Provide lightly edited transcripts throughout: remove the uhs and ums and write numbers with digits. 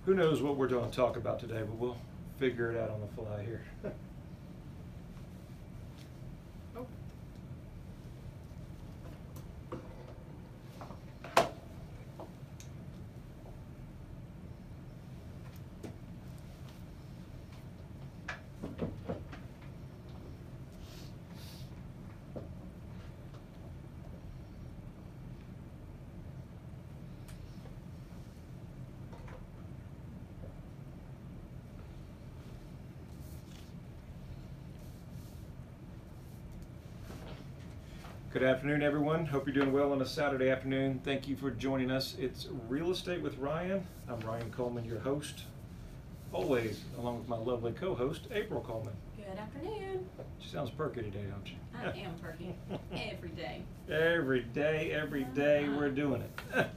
Who knows what we're going to talk about today, but we'll figure it out on the fly here. Oh. Good afternoon, everyone. Hope you're doing well on a Saturday afternoon. Thank you for joining us. It's Real Estate with Ryan. I'm Ryan Coleman, your host, always along with my lovely co-host, April Coleman. Good afternoon. She sounds perky today, don't you? I am perky. Every day. Every day we're doing it.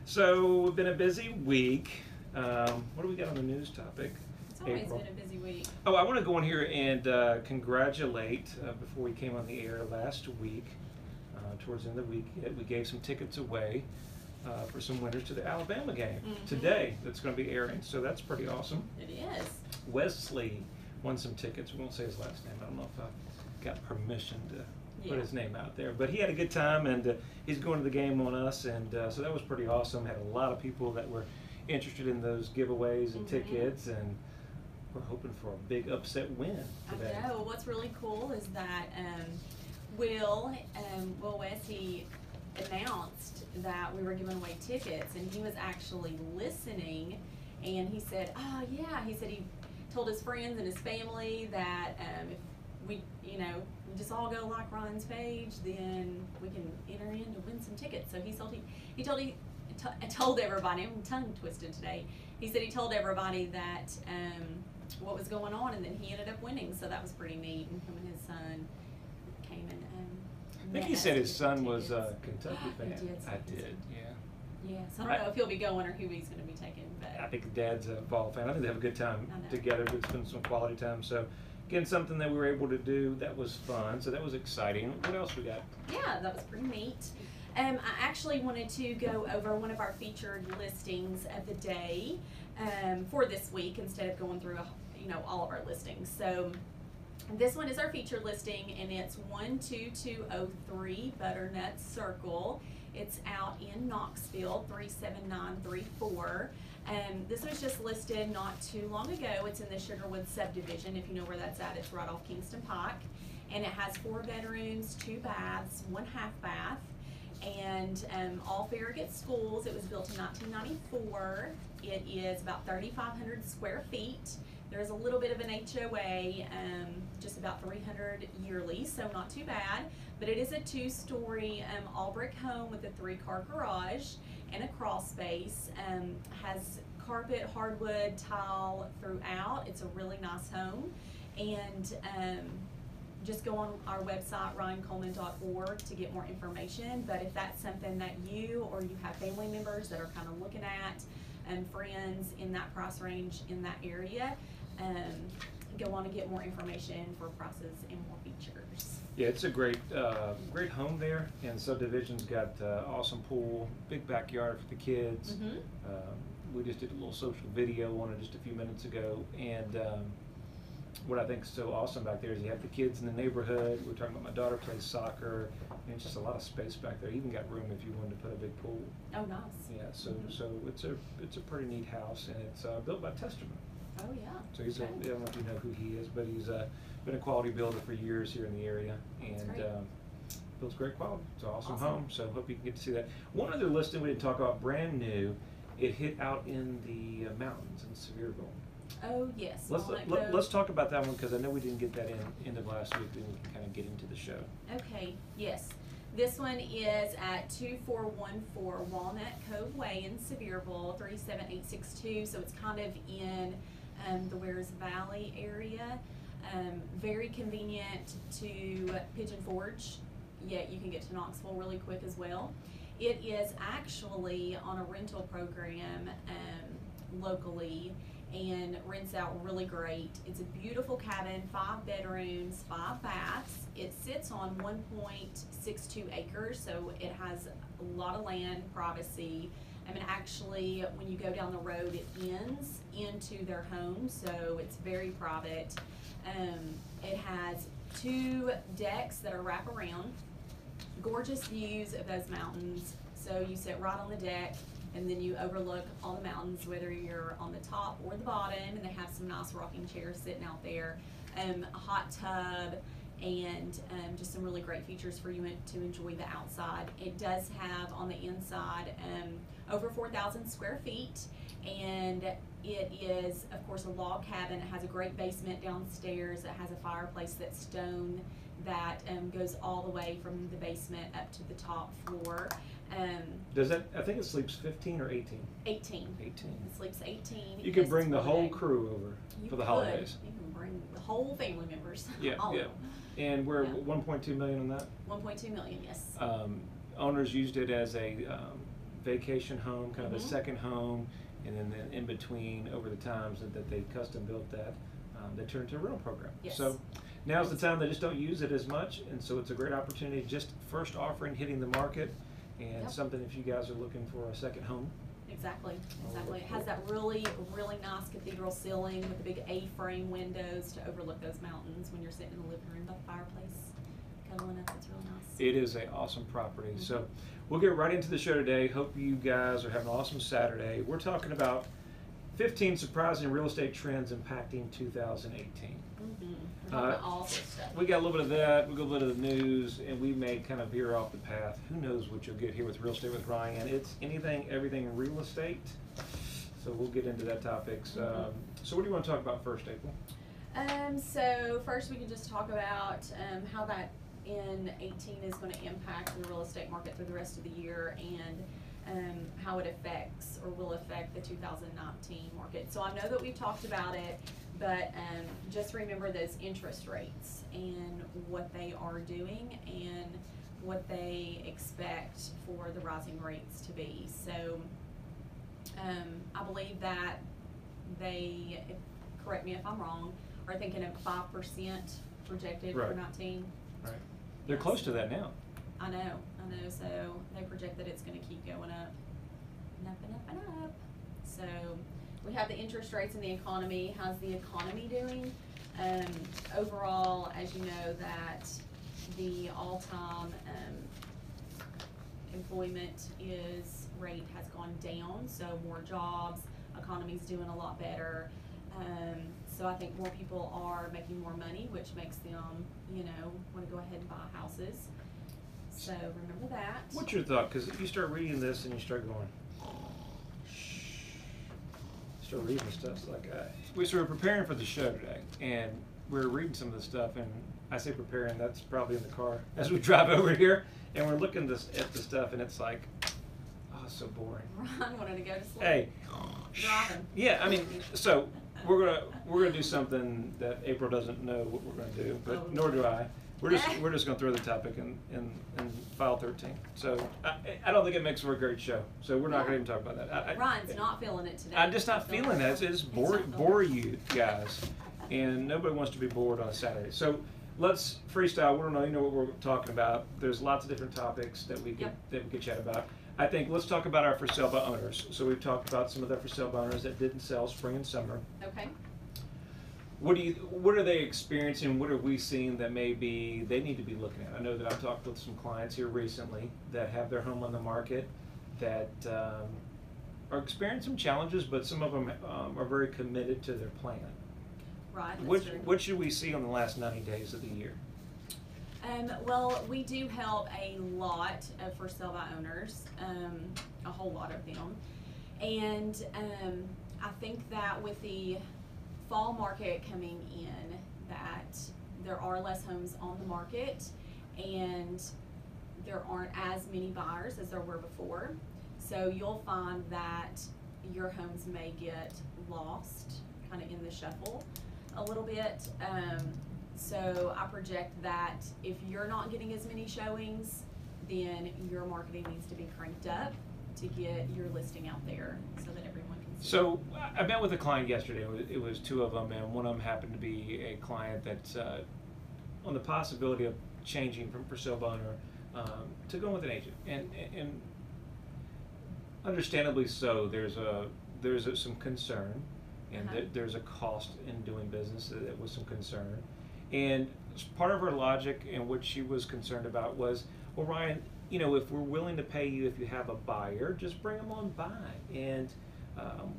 So, it's been a busy week. What do we got on the news topic? It's always April? been a busy week. Oh, I want to go in here and congratulate, before we came on the air last week, towards the end of the week, we gave some tickets away for some winners to the Alabama game today that's going to be airing, so that's pretty awesome. It is. Wesley won some tickets. We won't say his last name. I don't know if I got permission to put his name out there, but he had a good time, and he's going to the game on us, and so that was pretty awesome. Had a lot of people that were interested in those giveaways and tickets, and we're hoping for a big upset win today. I know. What's really cool is that Will West, he announced that we were giving away tickets, and he was actually listening, and he said, oh yeah, he said he told his friends and his family that if we just all go like Ron's page, then we can enter in to win some tickets. So he told everybody, I'm tongue twisted today, he said he told everybody that what was going on, and then he ended up winning, so that was pretty neat. And him and his son came and I think he said his son was a Kentucky fan. I did, yeah. Yeah, so I don't know if he'll be going or who he's going to be taking, but I think the dad's a ball fan. I think they have a good time together. They spend some quality time. So, again, something that we were able to do that was fun. So that was exciting. What else we got? Yeah, that was pretty neat. I actually wanted to go over one of our featured listings of the day for this week instead of going through all of our listings. So this one is our featured listing, and it's 12203 Butternut Circle. It's out in Knoxville, 37934. This was just listed not too long ago. It's in the Sugarwood subdivision. If you know where that's at, it's right off Kingston Pike. And it has 4 bedrooms, 2 baths, 1 half bath, and all Farragut schools. It was built in 1994. It is about 3,500 square feet. There's a little bit of an HOA, just about 300 yearly, so not too bad. But it is a 2-story all brick home with a 3-car garage and a crawl space. Has carpet, hardwood, tile throughout. It's a really nice home. And just go on our website, ryancoleman.org, to get more information. But if that's something that you or you have family members that are kind of looking at, and friends in that price range in that area, go on and get more information for prices and more features. Yeah, it's a great home there, and subdivision's got awesome pool, big backyard for the kids. We just did a little social video on it just a few minutes ago, and what I think is so awesome back there is you have the kids in the neighborhood. We're talking about my daughter plays soccer, and it's just a lot of space back there. You even got room if you wanted to put a big pool. Oh, nice. Yeah, so it's a pretty neat house, and it's built by Testament. Oh, yeah. So he's I don't know if you know who he is, but he's been a quality builder for years here in the area, and builds great quality. It's an awesome home, so hope you can get to see that. One other listing we didn't talk about, brand new, it hit out in the mountains in Sevierville. Oh, yes. Let's talk about that one, because I know we didn't get that in end of last week, then we can kind of get into the show. Okay, yes. This one is at 2414 Walnut Cove Way in Sevierville, 37862. So it's kind of in the Wares Valley area. Very convenient to Pigeon Forge, yet you can get to Knoxville really quick as well. It is actually on a rental program locally, and rents out really great. It's a beautiful cabin, 5 bedrooms, 5 baths. It sits on 1.62 acres, so it has a lot of land, privacy, And actually, when you go down the road, it ends into their home, so it's very private. It has 2 decks that are wraparound, gorgeous views of those mountains. So you sit right on the deck, and then you overlook all the mountains, whether you're on the top or the bottom, and they have some nice rocking chairs sitting out there, a hot tub, and just some really great features for you to enjoy the outside. It does have on the inside over 4,000 square feet, and it is, of course, a log cabin. It has a great basement downstairs. It has a fireplace that's stone that goes all the way from the basement up to the top floor. Does that, I think it sleeps 15 or 18? 18. 18. It sleeps 18. You could bring the whole day. crew over for the holidays. You can bring the whole family members. Yeah, all yeah. of them. And we're 1.2 million on that? 1.2 million, yes. Owners used it as a vacation home, kind of a Mhm. second home, and then in between, over the times that they custom built that, they turned into a rental program. Yes. So now's the time they just don't use it as much, and so it's a great opportunity, just first offering hitting the market, and Yep. something if you guys are looking for a second home. Exactly. It has that really, really nice cathedral ceiling with the big A-frame windows to overlook those mountains when you're sitting in the living room by the fireplace, cuddling up. It's really nice. It is an awesome property. Mhm. So we'll get right into the show today. Hope you guys are having an awesome Saturday. We're talking about 15 surprising real estate trends impacting 2018. We're talking about all this stuff. We got a little bit of that, we got a little bit of the news, and we may kind of veer off the path. Who knows what you'll get here with Real Estate with Ryan. It's anything, everything real estate. So we'll get into that topics. So what do you want to talk about first, April? So first we can just talk about how that in 18 is going to impact the real estate market through the rest of the year, and how it affects or will affect the 2019 market. So I know that we've talked about it, but just remember those interest rates and what they are doing and what they expect for the rising rates to be. So I believe that they, correct me if I'm wrong, are thinking of 5% projected Right. for 19. Right. They're Yes. close to that now. I know. So they project that it's going to keep going up and up and up and up. So we have the interest rates and the economy. How's the economy doing? Overall, as you know, that the all-time employment rate has gone down, so more jobs, economy's doing a lot better. So I think more people are making more money, which makes them, want to go ahead and buy houses. So remember that. What's your thought? Because you start reading this and you start going, start reading stuff. It's like, so we're preparing for the show today, and we're reading some of this stuff, and I say preparing, that's probably in the car as we drive over here, and we're looking at the stuff, and it's like, oh, it's so boring. Ron wanted to go to sleep. Hey. Driving. Yeah, I mean, so we're gonna do something that April doesn't know what we're gonna do, but nor do I. We're just gonna throw the topic in file 13. So I don't think it makes for a great show. So we're not gonna even talk about that. Ron's not feeling it today. I'm just not feeling that. It's bore you guys, and nobody wants to be bored on a Saturday. So let's freestyle. We don't know. You know what we're talking about. There's lots of different topics that we could chat about. I think let's talk about our for sale by owners. So we've talked about some of the for sale by owners that didn't sell spring and summer. Okay. What are they experiencing? What are we seeing that maybe they need to be looking at? I know that I've talked with some clients here recently that have their home on the market that are experiencing some challenges, but some of them are very committed to their plan. Right. What should we see on the last 90 days of the year? Well, we do help a lot of for sale by owners, a whole lot of them. And I think that with the fall market coming in, that there are less homes on the market and there aren't as many buyers as there were before. So you'll find that your homes may get lost kind of in the shuffle a little bit. So I project that if you're not getting as many showings, then your marketing needs to be cranked up to get your listing out there so that everyone can see. So I met with a client yesterday. It was two of them, and one of them happened to be a client that's on the possibility of changing from for sale by owner to going with an agent. And understandably so, there's some concern, and Uh-huh. there's a cost in doing business that was some concern. And part of her logic and what she was concerned about was, well, Ryan, you know, if we're willing to pay you if you have a buyer, just bring them on by. And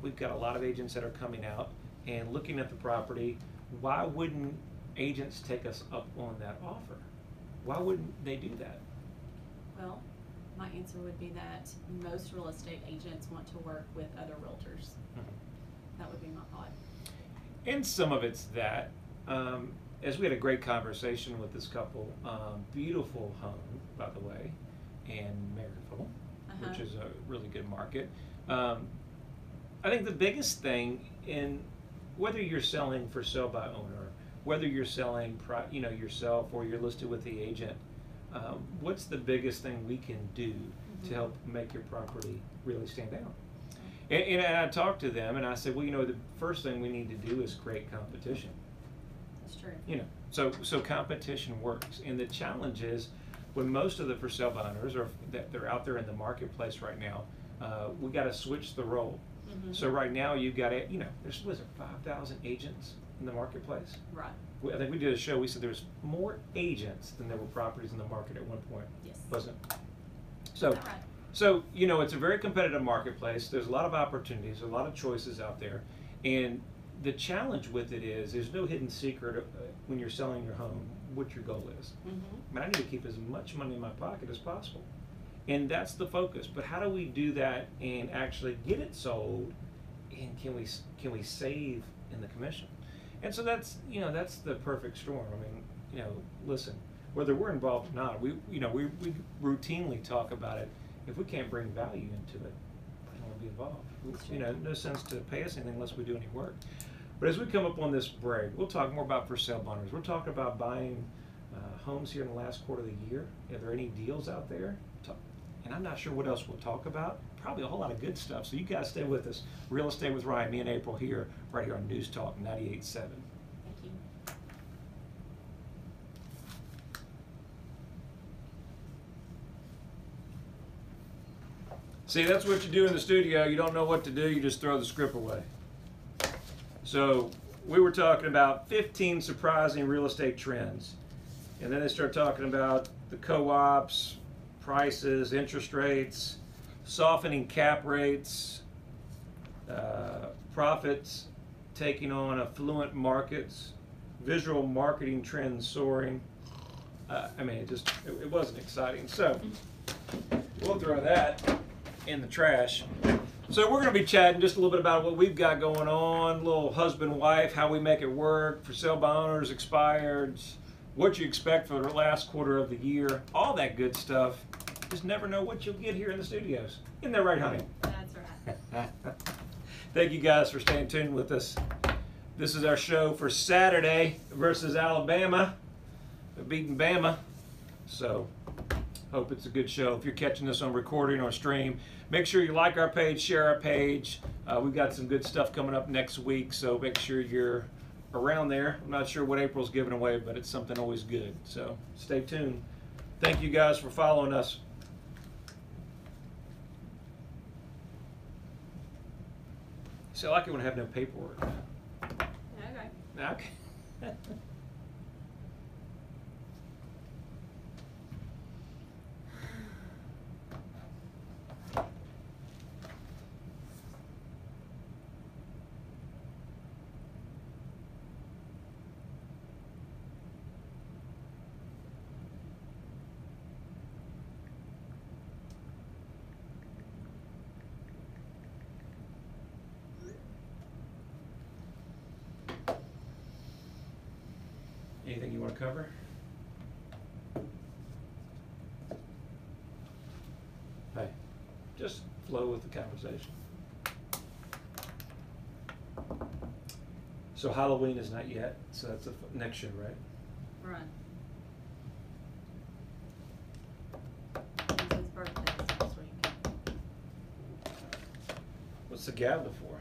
we've got a lot of agents that are coming out and looking at the property. Why wouldn't agents take us up on that offer? Why wouldn't they do that? Well, my answer would be that most real estate agents want to work with other realtors. That would be my thought. And some of it's that. As we had a great conversation with this couple, beautiful home, by the way, in Maryville, which is a really good market. I think the biggest thing in whether you're selling for sale by owner, whether you're selling yourself or you're listed with the agent, what's the biggest thing we can do to help make your property really stand out? And I talked to them and I said, well, you know, the first thing we need to do is create competition. That's true. You know, so competition works. And the challenge is when most of the for sale by owners are that they're out there in the marketplace right now, we got to switch the role. So right now you've got to, you know, there's 5,000 agents in the marketplace. Right. I think we did a show. We said there's more agents than there were properties in the market at one point. Yes. Wasn't it? So, Is that right? so you know, it's a very competitive marketplace. There's a lot of opportunities, a lot of choices out there, and the challenge with it is there's no hidden secret when you're selling your home what your goal is. I mean, I need to keep as much money in my pocket as possible, and that's the focus. But how do we do that and actually get it sold, and can we save in the commission? And so that's, you know, that's the perfect storm. I mean, you know, listen, whether we're involved or not, we routinely talk about it. If we can't bring value into it, I don't want to be involved. You know, no sense to pay us anything unless we do any work. But as we come up on this break, we'll talk more about for sale buyers. We're talking about buying homes here in the last quarter of the year. Are there any deals out there? And I'm not sure what else we'll talk about. Probably a whole lot of good stuff. So you guys stay with us. Real Estate with Ryan, me and April here, right here on News Talk 98.7. Thank you. See, that's what you do in the studio. You don't know what to do. You just throw the script away. So we were talking about 15 surprising real estate trends. And then they start talking about the co-ops, prices, interest rates, softening cap rates, profits taking on affluent markets, visual marketing trends soaring. I mean, it wasn't exciting. So we'll throw that in the trash. So we're going to be chatting just a little bit about what we've got going on, little husband-wife, how we make it work, for sale by owners, expireds, what you expect for the last quarter of the year, all that good stuff. Just never know what you'll get here in the studios. Isn't that right, honey? That's right. Thank you guys for staying tuned with us. This is our show for Saturday versus Alabama. They're beating Bama. So, hope it's a good show. If you're catching this on recording or stream, make sure you like our page, share our page. We've got some good stuff coming up next week, so make sure you're around there. I'm not sure what April's giving away, but it's something always good. So, stay tuned. Thank you guys for following us. See, I like it when I have no paperwork. Okay. Okay. Anything you want to cover? Hey, just flow with the conversation. So Halloween is not yet, so that's next year, right? Right. It's his birthday this week. What's the gavel for?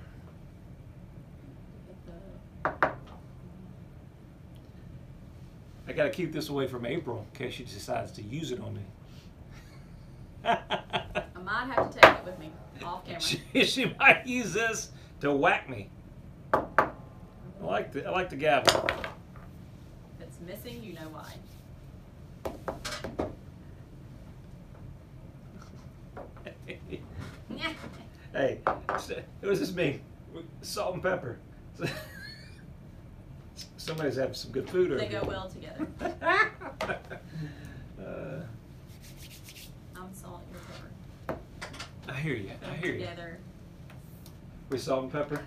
I got to keep this away from April in case she decides to use it on me. I might have to take it with me off camera. She might use this to whack me. I like the gavel. If it's missing, you know why. Hey, it was just me. Salt and pepper. Somebody's having some good food over They here. go well together. I'm salt, you're pepper. I hear you. I hear you. Together. We salt and pepper.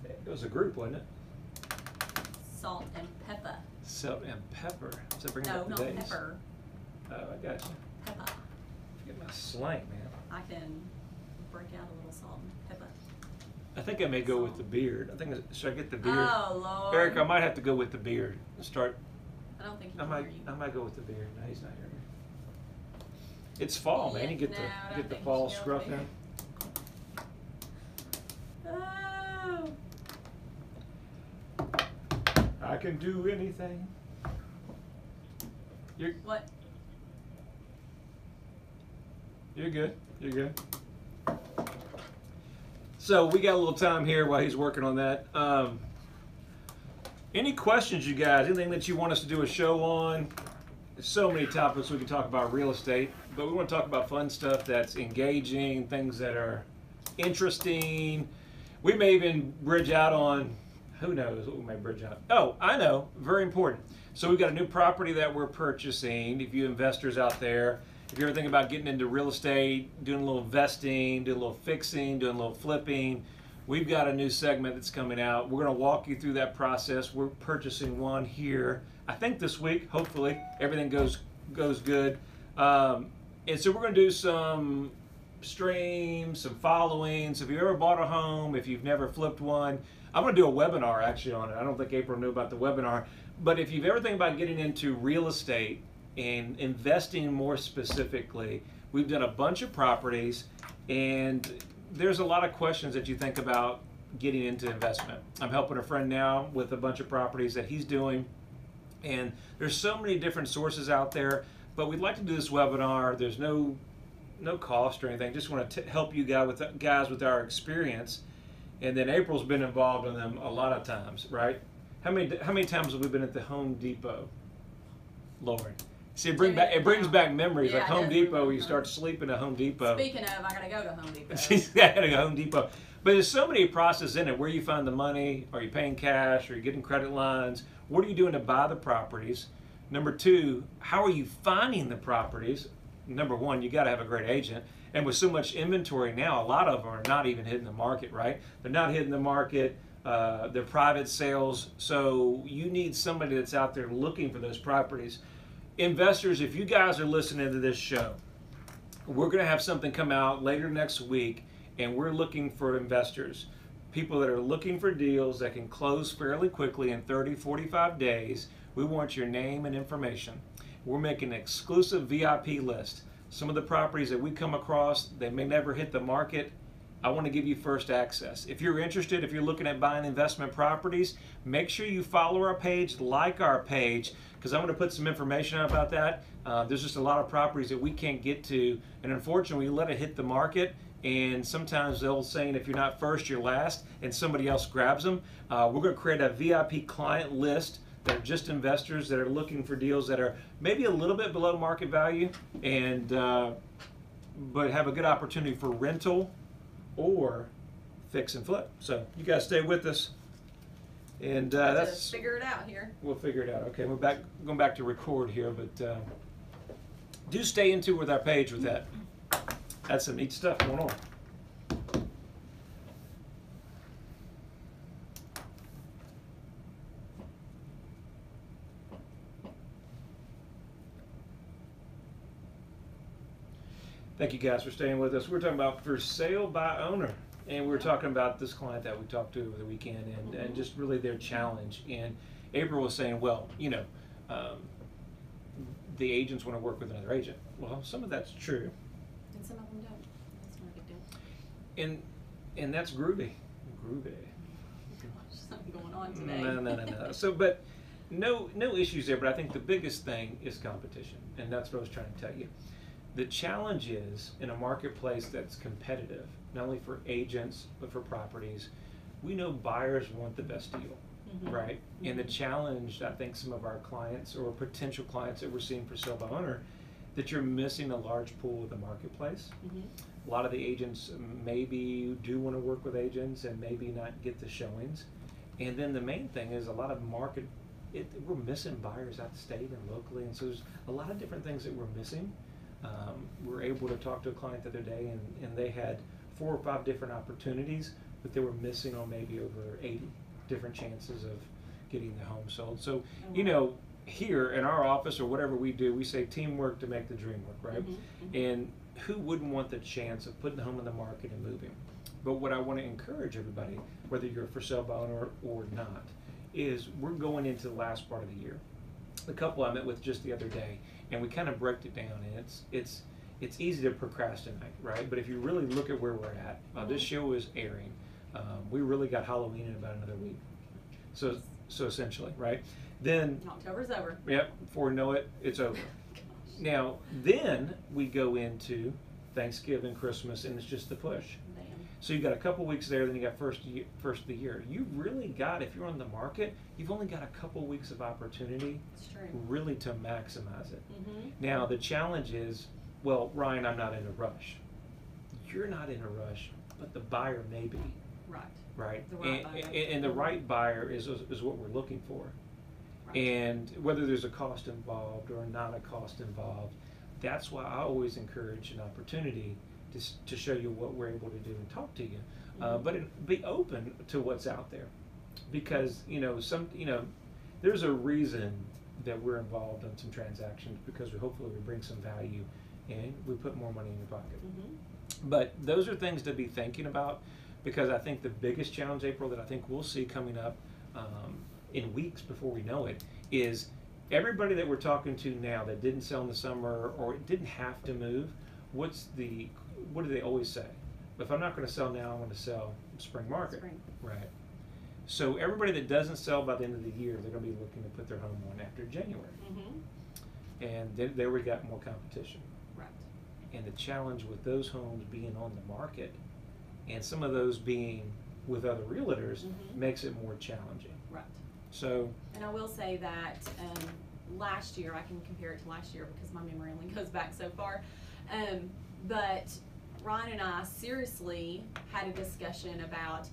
It was a group, wasn't it? Salt and pepper. Salt and pepper. So bring No, up the not days. pepper. Oh, I got you. Pepper. Get my slang, man. I can break out a little salt and pepper. I think I may go with the beard. Should I get the beard? Oh, Lord. Eric, I might have to go with the beard. Start. I don't think he I can might. hear you. I might go with the beard. No, he's not hearing me. It's fall, man. Yeah, You get no, I don't the think fall he should scruff be. in. Oh. I can do anything. What? You're good. You're good. So we got a little time here while he's working on that. Any questions, you guys? Anything that you want us to do a show on? There's so many topics we can talk about real estate, but we want to talk about fun stuff that's engaging, things that are interesting. We may even bridge out on, who knows what we may bridge out. Oh, I know, very important. So we've got a new property that we're purchasing. If you investors out there, if you're ever thinking about getting into real estate, doing a little investing, doing a little fixing, doing a little flipping, we've got a new segment that's coming out. We're going to walk you through that process. We're purchasing one here, I think this week, hopefully. Everything goes good. And so we're going to do some streams, some followings. If you've ever bought a home, if you've never flipped one, I'm going to do a webinar actually on it. I don't think April knew about the webinar. But if you've ever think about getting into real estate and investing more specifically, we've done a bunch of properties, and there's a lot of questions that you think about getting into investment. I'm helping a friend now with a bunch of properties that he's doing, and there's so many different sources out there, but we'd like to do this webinar. There's no cost or anything. Just want to help you guys with our experience. And then April's been involved in them a lot of times, right? How many times have we been at the Home Depot, Lauren? See, it brings back memories, Yeah, like I Home do Depot, where remember. you start sleeping at Home Depot. Speaking of, I gotta go to Home Depot. She's got to go Home Depot. But there's so many processes in it. Where you find the money? Are you paying cash? Are you getting credit lines? What are you doing to buy the properties? Number two, how are you finding the properties? Number one, you got to have a great agent. And with so much inventory now, a lot of them are not even hitting the market, right? They're not hitting the market. They're private sales. So you need somebody that's out there looking for those properties. Investors, if you guys are listening to this show, we're going to have something come out later next week, and we're looking for investors, people that are looking for deals that can close fairly quickly in 30, 45 days. We want your name and information. We're making an exclusive VIP list. Some of the properties that we come across, they may never hit the market. I want to give you first access. If you're interested, if you're looking at buying investment properties, make sure you follow our page, like our page, because I'm going to put some information out about that. There's just a lot of properties that we can't get to, and unfortunately, we let it hit the market, and sometimes they'll say, if you're not first, you're last, and somebody else grabs them. We're going to create a VIP client list that are just investors that are looking for deals that are maybe a little bit below market value, and but have a good opportunity for rental or fix and flip. So you guys stay with us, and that's figure it out here. We'll figure it out. Okay, we're going back to record here, but do stay in tune with our page with that. That's some neat stuff going on. Thank you guys for staying with us. We're talking about for sale by owner. And we were talking about this client that we talked to over the weekend, and just really their challenge. And April was saying, well, the agents want to work with another agent. Well, some of that's true. And some of them don't. That's not a big deal. And that's groovy. Groovy. Gosh, something going on today. No. So, but no issues there. But I think the biggest thing is competition, and that's what I was trying to tell you. The challenge is, in a marketplace that's competitive, not only for agents, but for properties, we know buyers want the best deal, right? And the challenge, I think some of our clients or potential clients that we're seeing for sale by owner, that you're missing a large pool of the marketplace. A lot of the agents maybe do want to work with agents and maybe not get the showings. And then the main thing is a lot of we're missing buyers out of state and locally, and so there's a lot of different things that we're missing. We were able to talk to a client the other day, and they had 4 or 5 different opportunities, but they were missing on maybe over 80 different chances of getting the home sold. So, you know, here in our office or whatever we do, we say teamwork to make the dream work, right? And who wouldn't want the chance of putting the home in the market and moving? But what I want to encourage everybody, whether you're a for sale by owner or not, is we're going into the last part of the year. The couple I met with just the other day, and we kind of broke it down, and it's easy to procrastinate, right? But if you really look at where we're at, this show is airing. We really got Halloween in about another week. So essentially, right? Then October's over. Yep, before we know it, it's over. Now, then we go into Thanksgiving, Christmas, and it's just the push. So you got a couple weeks there, then you got first of the year. You've really got, if you're on the market, you've only got a couple weeks of opportunity really to maximize it. Now, the challenge is, well, Ryan, I'm not in a rush. You're not in a rush, but the buyer may be. Right? The right buyer. And the right buyer is what we're looking for. And whether there's a cost involved or not a cost involved, that's why I always encourage an opportunity to show you what we're able to do and talk to you. But be open to what's out there, because there's a reason that we're involved in some transactions, because hopefully we bring some value and we put more money in your pocket. But those are things to be thinking about, because I think the biggest challenge, April, that I think we'll see coming up in weeks before we know it, is everybody that we're talking to now that didn't sell in the summer or didn't have to move. What do they always say? If I'm not going to sell now, I'm going to sell spring market. Right. So everybody that doesn't sell by the end of the year, they're going to be looking to put their home on after January. And there we got more competition. And the challenge with those homes being on the market, and some of those being with other realtors, makes it more challenging. So. And I will say that last year, I can compare it to last year because my memory only goes back so far. But Ryan and I seriously had a discussion about,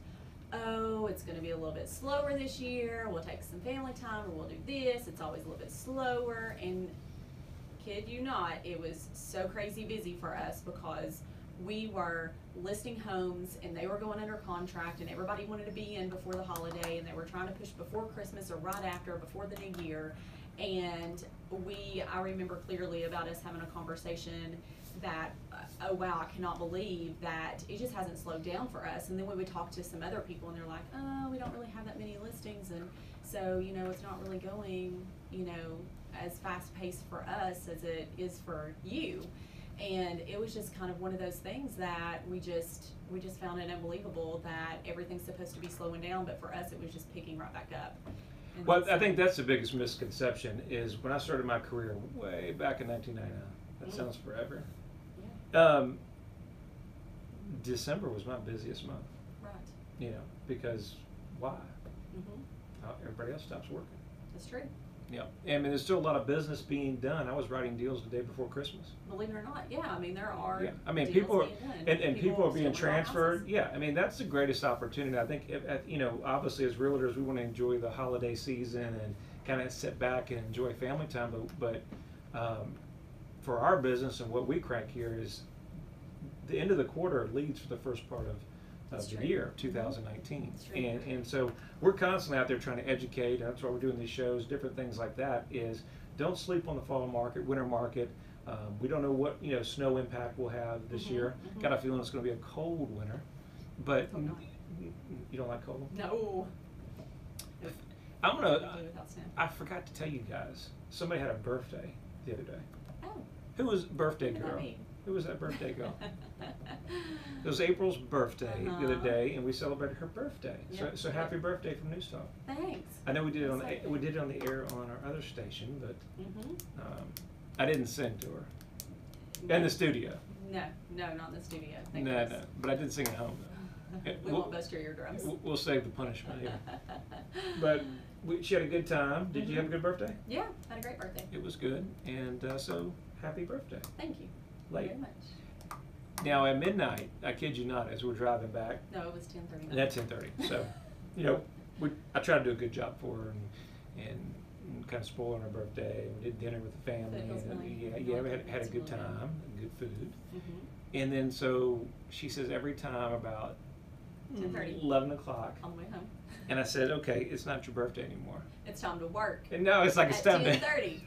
it's going to be a little bit slower this year. We'll take some family time, or we'll do this. It's always a little bit slower. And kid you not, it was so crazy busy for us because we were listing homes and they were going under contract, and everybody wanted to be in before the holiday, and they were trying to push before Christmas or right after, before the new year. And I remember clearly about us having a conversation that, oh wow, I cannot believe that it just hasn't slowed down for us. And then we would talk to some other people and they're like, oh, we don't really have that many listings, and so it's not really going as fast paced for us as it is for you. And it was just kind of one of those things that we just found it unbelievable that everything's supposed to be slowing down, but for us it was just picking right back up. And well, I think that's the biggest misconception, is when I started my career way back in 1999, that sounds forever. December was my busiest month. Because why? Everybody else stops working. That's true. Yeah, I mean, there's still a lot of business being done. I was writing deals the day before Christmas. Believe it or not, I mean, there are. I mean, deals people are, being done. and people are being transferred. I mean, that's the greatest opportunity. I think, obviously as realtors, we want to enjoy the holiday season and kind of sit back and enjoy family time. But for our business and what we crank here is the end of the quarter leads for the first part of the year, 2019. And so we're constantly out there trying to educate. That's why we're doing these shows, different things like that, is don't sleep on the fall market, winter market. We don't know what snow impact we'll have this year. Got a feeling it's going to be a cold winter. But you don't like cold? No. I forgot to tell you guys, somebody had a birthday the other day. Oh. Who was birthday girl? Who was that birthday girl? It was April's birthday the other day, and we celebrated her birthday. So happy birthday from News Talk. Thanks. I know we did it on the air on our other station, but I didn't sing to her. And the studio. No, not in the studio. No. But I did sing at home, though. We won't bust your eardrums. We'll save the punishment here. But she had a good time. Did you have a good birthday? Yeah, had a great birthday. It was good. And so, happy birthday. Thank you. Late. Very much. Now, at midnight, I kid you not, as we're driving back. No, it was 10:30. And at 10:30. So, I tried to do a good job for her and kind of spoiling her birthday. We did dinner with the family. We had a good time, good food. And then so she says every time about 10:30, 11 o'clock. On the way home. And I said, okay, it's not your birthday anymore. It's time to work. And no, it's like it's time to. At 10:30.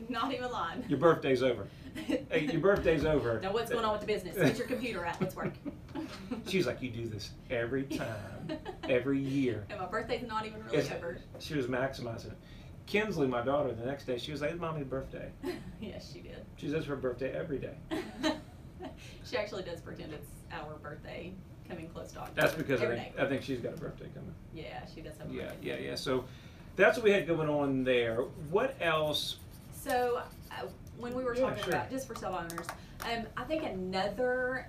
Not even lying. Your birthday's over. Hey, your birthday's over. Now what's going on with the business? Get your computer out. Let's work. She's like, you do this every time, every year. And my birthday's not even really over. She was maximizing it. Kinsley, my daughter, the next day, she was like, it's Mommy's birthday. Yes, she did. She says her birthday every day. She actually does pretend it's our birthday coming close to October. That's because I think she's got a birthday coming. Yeah, she does have a birthday. Yeah. So that's what we had going on there. What else? So when we were talking about, just for sale by owners, I think another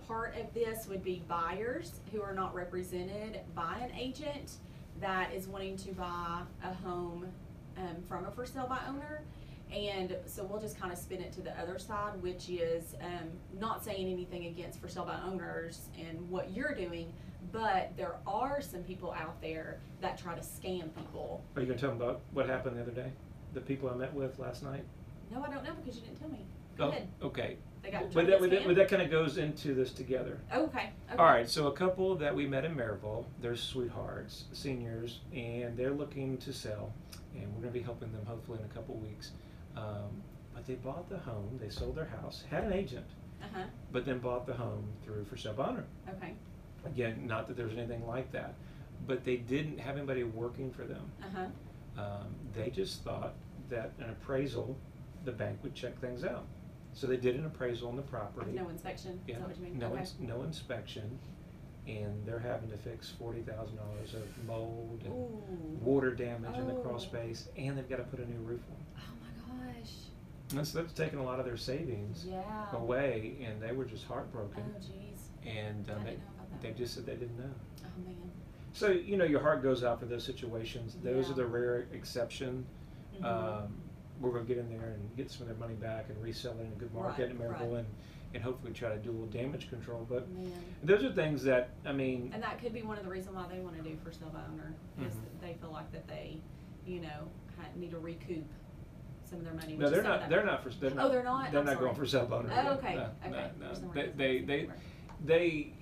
part of this would be buyers who are not represented by an agent that is wanting to buy a home from a for sale by owner. And so we'll just kind of spin it to the other side, which is not saying anything against for sale by owners and what you're doing, but there are some people out there that try to scam people. Are you going to tell them about what happened the other day? The people I met with last night? No, I don't know because you didn't tell me. Go ahead. Okay. They got but that kind of goes into this together. Oh, okay. All right, so a couple that we met in Maryville, they're sweethearts, seniors, and they're looking to sell, and we're going to be helping them hopefully in a couple weeks. But they bought the home, they sold their house, had an agent, but then bought the home through for sale by owner. Okay. Again, not that there's anything like that, but they didn't have anybody working for them. They just thought that an appraisal, the bank would check things out. So they did an appraisal on the property. No inspection, is that what you mean? No inspection, and they're having to fix $40,000 of mold and water damage in the crawl space, and they've got to put a new roof on. Oh my gosh. And so that's taken a lot of their savings away, and they were just heartbroken. Oh jeez. And they just said they didn't know. Oh man. So, your heart goes out for those situations. Those are the rare exception. We're going to get in there and get some of their money back and resell it in a good market in Maryville and hopefully try to do a little damage control. But those are things that, And that could be one of the reasons why they want to do for sale by owner, is that they feel like that they, need to recoup some of their money. No, they're not they're not? They're not going for sale by owner. Oh, okay. No. They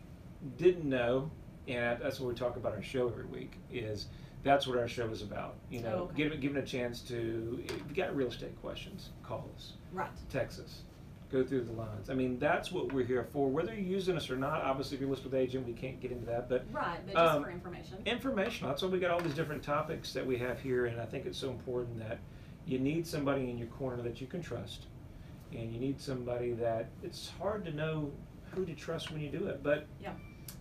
didn't know, and that's what we talk about our show every week, is that's what our show is about. Giving a chance to, if you got real estate questions, call us. Right. Text us. Go through the lines. That's what we're here for. Whether you're using us or not, obviously if you're listed with agent, we can't get into that. But right, but just for information. Information. That's why we got all these different topics that we have here, and I think it's so important that you need somebody in your corner that you can trust. And you need somebody that it's hard to know who to trust when you do it. But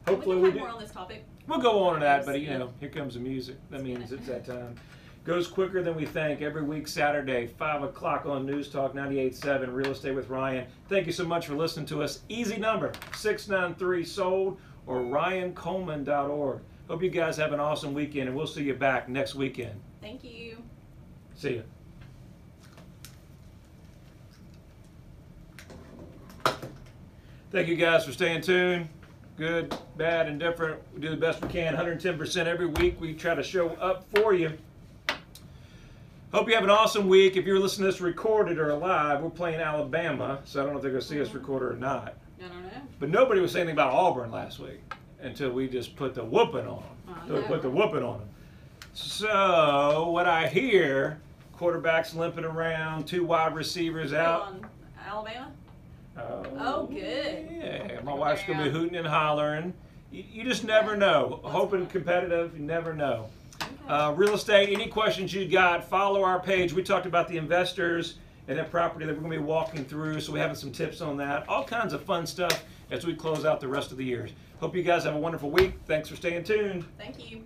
hopefully we can have more on this topic. We'll go on to that, but here comes the music. That means it's that time. Goes quicker than we think. Every week, Saturday, 5 o'clock on News Talk 98.7, Real Estate with Ryan. Thank you so much for listening to us. Easy number, 693-SOLD or RyanColeman.org. Hope you guys have an awesome weekend, and we'll see you back next weekend. Thank you. See ya. Thank you guys for staying tuned. Good, bad, and different. We do the best we can, 110% every week. We try to show up for you. Hope you have an awesome week. If you're listening to this recorded or live, we're playing Alabama, so I don't know if they're going to see us recorded or not. I don't know. But nobody was saying anything about Auburn last week until we just put the whooping on them. So, what I hear, quarterbacks limping around, 2 wide receivers out. On Alabama? Oh, good. Yeah, my wife's going to be hooting and hollering. You just never know. Hoping competitive, you never know. Okay. Real estate, any questions you got, follow our page. We talked about the investors and that property that we're going to be walking through, so we're having some tips on that. All kinds of fun stuff as we close out the rest of the year. Hope you guys have a wonderful week. Thanks for staying tuned. Thank you.